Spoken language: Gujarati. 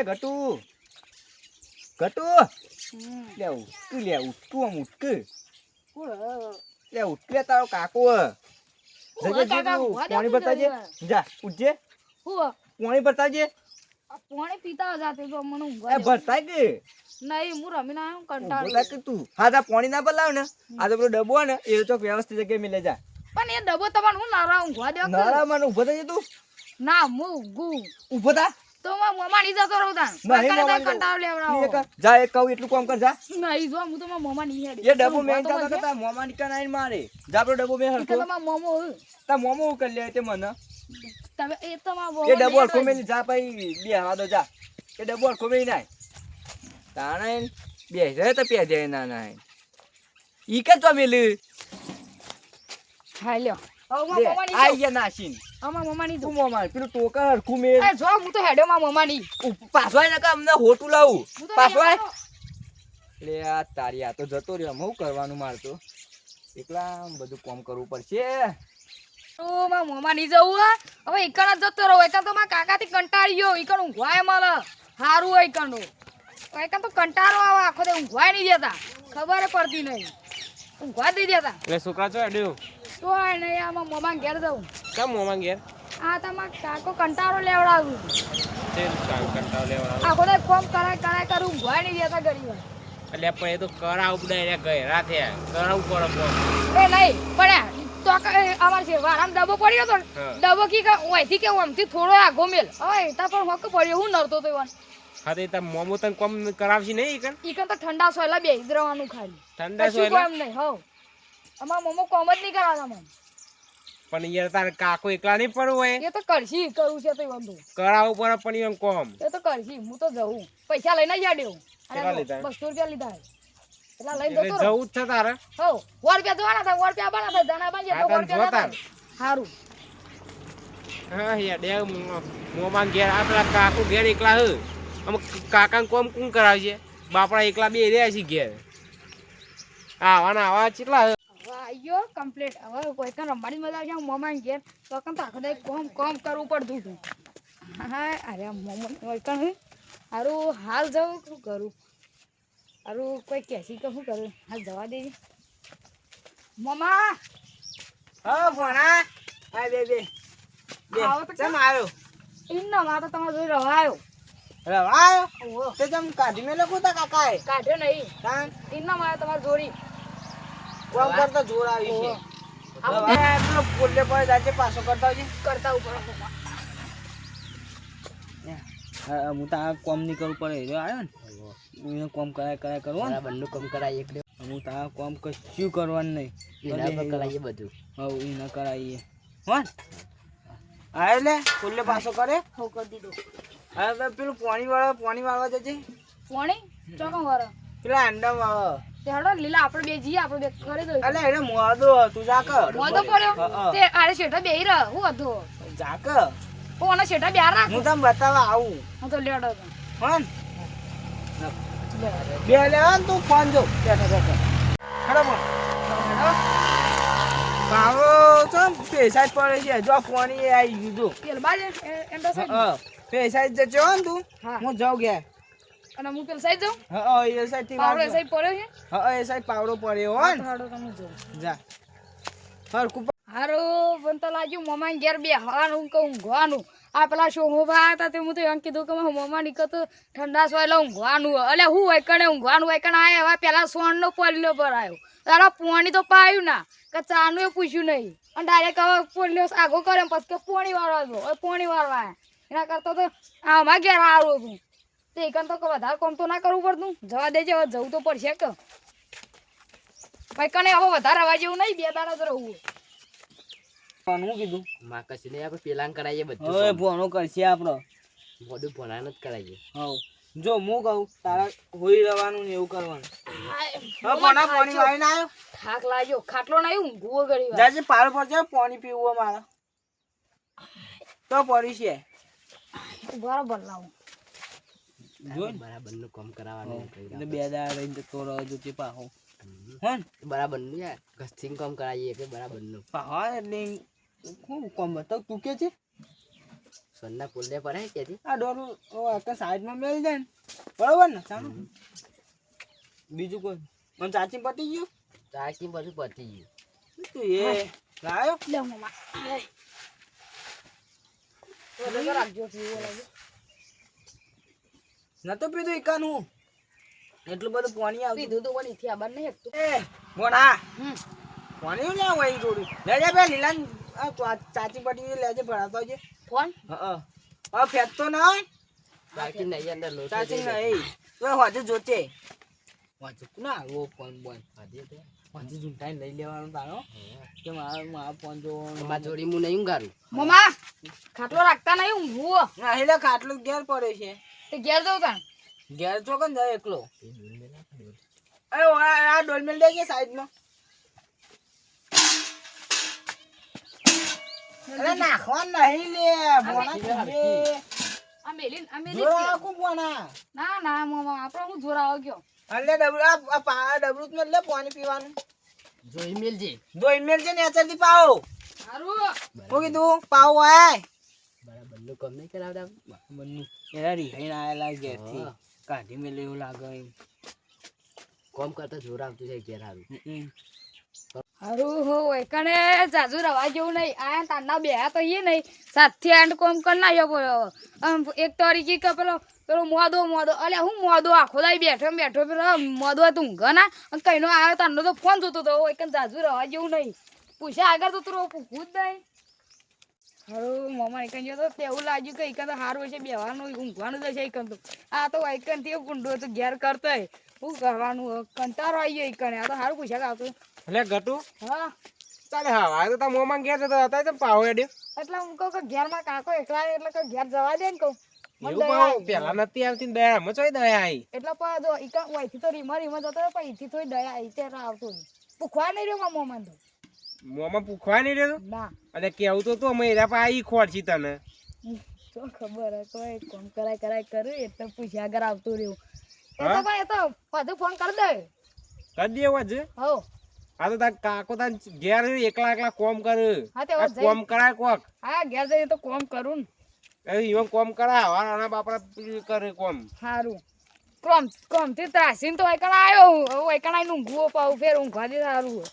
એ ઘટુ ઘટુ લે ઉટકું લે ઉટકું આમ ઉટકું લે ઉટકે તારો કાકો પાણી બતાજે જા ઉઠજે પાણી બતાજે પાણી પીતા જાતે તો મને ઊંઘ એ ભરતાય કે નહીં હું રમીને આવ્યો કંટાળો બોલા કે તું હા તા પાણી ના બલાવ ને આ તો પેલો ડબ્બો ને એ તો વ્યવસ્થિત જગ્યાએ મિલે જા પણ એ ડબ્બો તમને હું નારા ઊંઘવા દે નારા મને ઉભો થઈ તું ના હું ઊંઘું ઉભો થા તો મમ્મા ની જતો રહું તા કંટાળો લેવડાવો જા એક કહું એટલું કામ કર જા નહીં જો હું તો મારા મમ્મા ની હેડી એ ડબ્બો મેં તા તા મોમા ની કનાઈ મારે જા પેલો ડબ્બો મેં હરખો તો મારા મોમો તા મોમો કરી લે તે મને તમે એ તો મારા એ ડબ્બો હરખો મેં જા ભાઈ બે હવા દો જા એ ડબ્બો હરખો મેં નાય તાણે બે રહે તો પે જાય ના ના ઈ કે તો મેલી હા લ્યો હવે મારા મમ્મા ની આઈ ગયા નાસીન અમાર મમ્મા ની તું મોમા પેલું ટોકર હરખું મેં એ જો હું તો હેડ્યો મારા મમ્મા ની પાછવાય ને કે અમને હોટું લાવું હું તો પાછવાય લે આ તારી આ તો જતો રહ્યો હું કરવાનું મારતો એકલા બધું કામ કરવું પડશે તો મારા મમ્મા ની જવું હવે એકણ જ જતો રહો એકણ તો મારા કાકા થી કંટાળી ગયો એકણ ઊંઘવાય મળે હારું હોય એકણ એકણ તો કંટાળો આવે આખો દે ઊંઘવાય નહીં દેતા ખબર પડતી નહીં ઊંઘવા દઈ દેતા એટલે છોકરા ચો અડ્યો તો નહીં આમાં મમ્મા ઘેર જવું કેમ મોમાં ઘેર આ તમારા કાકો કંટાળો લેવડાવું તે કંટાળ લેવા આખો દે ફોર્મ કરાય કરું ઊંઘવાય નહીં દેતા ગરીબ એટલે પણ એ તો કરાવ ઉડાય ગયા થયા કરાવું પડે કોમ એ નહીં પડ્યા તો અમાર છે વારામ ડબ્બો પડ્યો તો ડબ્બો કી ઓયથી કે ઓમથી થોડો આગો મેલ હવે તા પણ હક પડ્યો હું નરતો તો ઈવન હા તે તા મોમો તને કોમ કરાવશી નહીં ઈકન તો ઠંડા સોયલા બેહી જ રહેવાનું ખાલી ઠંડા કશું સોયલા કોમ નહીં હો અમાર મોમો કોમ જ નહીં કરાવતા મને પણ યાર તારે કાકો એકલા નહીં પડવું હોય એ તો કરશી કરું છે તો ઈવન તો કરાવવું પડે પણ એમ કોમ એ તો કરશી હું તો જઉં પૈસા લઈને જ આડ્યો કેટલા લીધા? 200 રૂપિયા લીધા એટલા લઈને એટલે જતો રહો જવું જ છે તારે હો 100 રૂપિયા જોવાના થાય 100 રૂપિયા બના થાય દાણા બાંધે હા, તો 100 તને રૂપિયા જોતા. લેતા સારું હા યાર ડે મોમાં ઘેર આ પેલા કાકો ઘેર એકલા હ આમ કાકા કોમ કોણ કરાવશે બાપડા એકલા બે રહ્યા છે ઘેર આવાના આવા કેટલા હ આયો કમ્પ્લીટ હવે કોઈ કન રમવાની મજા આવશે મોમાં ઘેર તો કન તો આખો દે કોમ કરવું પડતું હતું હા અરે મોમન કોઈ કન હારું હાલ જાઉં શું કરું હારું કોઈ કહેશી કે શું કરું હાલ જવા દેજે મમ્મા હા ભણા આ બે બે આવો તો કેમ આવ્યો ઇન્ના માં તો તમારે જોઈ રવાયો રવાયો ઓહો તે જમ કાઢી મેલો કોતા કાકાએ કાઢ્યો નહીં કાન ઇન્ના માં તમારે જોડી કોમ કરતા જોર આવી છે આવો હવે પેલો પોલે પર જાજે પાછો કરતા આવજે કરતા ઉપર મમ્મા હું તો આ કોમ નહીં કરવું પડે હીરો આવ્યો ને એને કોમ કરાય કરવું ને બંને કામ કરાય એકડે હું તો આ કોમ કશું કરવાનું નહીં એના પર કરાઈએ બધું હવે એને કરાવીએ હો આવે લે પોલે પાછો કરે હો કરી દીધો હવે પેલું પાણી વાળવા જજે પોણી ચોકમ વાળો પેલા અંડા વાળો તે હડો લીલા આપણે બે જઈએ આપણે બે કરી દો અલે એને મોદો તું જાક મોદો પડ્યો તે આરે શેઠા બેહી રહ હું હતો જાક ઓના શેઠા બેહાર રાખ હું તને બતાવવા આવું હું તો લેડો તો હોન બે લેવા ને તું ફોન જો બેઠો ખરો બોલ પાવો ચમ પૈસા જ પડે છે જો પાણી એ આવી ગયું પેલ બાજે એમ તો સાઈડ હા પૈસા જ જજો ને તું હા. હું જાઉં ગયા અને હું પેલ સાઈડ જાઉં હા એ સાઈડ થી પાવડો એ સાઈડ પડ્યો છે હા એ સાઈડ પાવડો પડ્યો હો ને હડો તમે જો જા હરકું હારો મને તો લાગ્યું મમ્મા ઘેર બે હવાનું કે ઊંઘવાનું આ પેલા શોભા હતા તે હું તો એમ કીધું કે મમ્મા નીકળ તો ઠંડા સોયલા ઊંઘવાનું એટલે હું હોય કણે ઊંઘવાનું હોય કણે આયા હવે પેલા સોનનો પોલિયો પર આવ્યો તારા પોણી તો પાયું ના કે ચાનું એ પૂછ્યું નહીં અને ડાયરેક્ટ હવે પોલિયો આગો કરે પછી કે પોણી વાળવા દો હવે પોણી વાળવા આવ્યા એના કરતા તો આમાં ઘેર સારું હતું તે એકન તો વધારે કામ તો ના કરવું પડતું જવા દેજે હવે જવું તો પડશે કે ભાઈ કને હવે વધારે અવાજ એવું નહીં બે દાડા તો રહું હું કીધું માં કશું નહીં આપણે પેલાન કરાઈએ બધું હવે ભણો કરશે આપણો બધું ભણાન જ કરાઈએ હવ જો હું કહું તારા હોઈ રહેવાનું ને એવું કરવાનું હવે ભણા પાણી વાળીને આવ્યો થાક લાગ્યો ખાટલો નહીં ઊંઘવો ગળી જાજે પાર પર જા પાણી પીવું મારે તો પડી છે બરાબર લાવું બરાબર નું કામ કરાવવાનું એટલે બે દાડા રહીને જતો રહ્યો જો તે પાહો હો ને બરાબર નું યાર ઘસથી કામ કરાઈએ કે બરાબર નું પાહો એટલે હું કોમ બતાવ તું કે છે સોનના પુલને પડે કેથી આ ડોરું આખા સાઈડમાં મેળી દે ને બરોબર ને ચાલો બીજું કોઈ મને ચાચી પટી ગયું ચાકી બધું પતી ગયું તું એ લાયો લે મોમા તો રાખજો પીવો લાગે નતો પીધું એકાનું એટલું બધું પાણી આવતું પીધું તો વળી થી આબાર નહીં એકતું એ મોના હમ પાણી લે વહી જોડું લેજે બે લીલા ચાચી પટી લેજે ભરાતો છે ફોન હા ફેંકતો ના હોય ચાકી નહીં અંદર લોટ ચાચી નહીં તો હોજે જોતે હોજે ના આવો ફોન બોન હોજે ઝૂંટાઈ લઈ લેવાનું તારો કે મારા ફોન જોવાનો માં જોડી હું નહીં ગારું મોમા ખાટલો રાખતા નહીં ઊંઘવું ના એટલે ખાટલું ઘેર પડે છે તે ઘેર જવું તાણ ઘેર ચોકન જાય એકલો અરે આ ડોલમેલ દે કે સાઈડમાં અરે નાખવા નહીં લે ભોણા આ મેલીન જોરા આખું ભોણા ના ના મોમા આપણો હું જોર આવો ગયો એટલે ડબરું આ પા ડબરું જ લે પાણી પીવાનું જોઈ મેલજે દો ઈમેલ છે ને અચરથી પાવો સારું હું કીધું પાવો આય બરાબરનું કામ નહીં કરાવતા બન્નું એના રિહાઈને આયેલા ઘેરથી હા. કાઢી મેલે એવું લાગે એમ. કોમ કરતા જોર આવતું છે ઘેર હારું હારું હો એકને જાજુ રવા જેવું નહીં આ તારના બેહા તો એ નહીં સાથે એન્ડ કોમ કર નાખ્યો એક તરીકે કે પેલો મોદો અલ્યા હું મોદો આખો દાઈ બેઠો પેલો મોદો તું ઊંઘ ના અને કઈનો આવ્યો તારનો તો ફોન જોતો હતો એકને જાજુ રવા જેવું નહીં પૂછ્યા આગળ તો તું પૂછવું જ નહીં હારું મમ્મા એકન જો તો તેવું લાગ્યું કે એકન તો સારું છે બેવાનું ઊંઘવાનું જ છે એકન તો આ તો એકન થી ગુંડો તો ઘેર કરતો શું કરવાનું કંટાળો આવી ગયો એકને આ તો સારું પૂછ્યા આવતું એટલે ગટુ હા ચાલે હા આ તો તાર મોમાં ઘેર જતો હતા તો પાવો હેડ્યો એટલે હું કહું કે ઘેરમાં કાકો એકલા એટલે કે ઘેર જવા દે ને કહું મને એવું દયા પાવો આવી. પેલા નથી આવતી ને દયા મચોઈ દયા આવી એટલે પણ જો ઈકા ઓયથી તો રીમા જતો રહ્યો પણ ઈથી થોડી દયા આવી ત્યારે આવતો નહીં પૂછવા નહીં રહ્યો મારા મોમાં તો મોમાં પૂછવા નહીં રહ્યો ના અને કેવું તો તું અમે એરા પા આવી ખોડશી તને શું ખબર હે કોઈ કોમ કરાય કર્યું એટલે પૂછ્યા આગળ આવતું રહ્યું એ તો હા? પણ એ તો બધું ફોન કરી દે કરી દેવા જ હો આ તો તાર કાકો તાર ઘેર એકલા કોમ કરે હા તે આ વાત જઈ કોમ કરાય કોક હા ઘેર જઈએ તો કોમ કરું ને ઈવન કોમ કરાય આના બાપડા કરે કોમ સારું કોમથી ત્રાસીને તો એકણ આવ્યો એકણ આવીને ઊંઘવો પાવું ફેર ઊંઘવા દે સારું